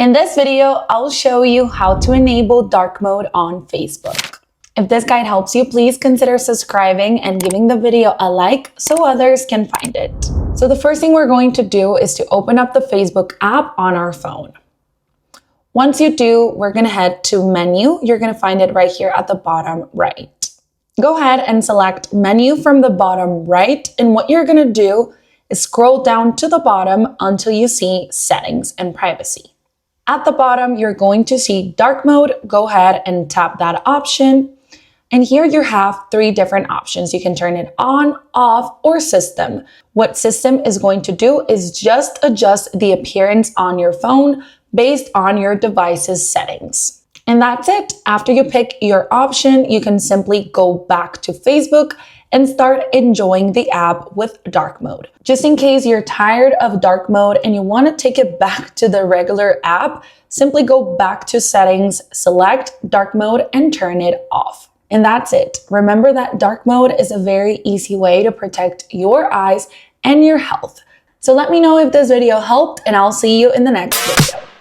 In this video, I'll show you how to enable dark mode on Facebook. If this guide helps you, please consider subscribing and giving the video a like so others can find it. So the first thing we're going to do is to open up the Facebook app on our phone. Once you do, we're going to head to menu. You're going to find it right here at the bottom right. Go ahead and select menu from the bottom right. And what you're going to do is scroll down to the bottom until you see settings and privacy. At the bottom, you're going to see dark mode. Go ahead and tap that option. And here you have three different options. You can turn it on, off, or system. What system is going to do is just adjust the appearance on your phone based on your device's settings. And that's it. After you pick your option, you can simply go back to Facebook and start enjoying the app with dark mode. Just in case you're tired of dark mode and you want to take it back to the regular app, simply go back to settings, select dark mode, and turn it off. And that's it. Remember that dark mode is a very easy way to protect your eyes and your health. So let me know if this video helped, and I'll see you in the next video.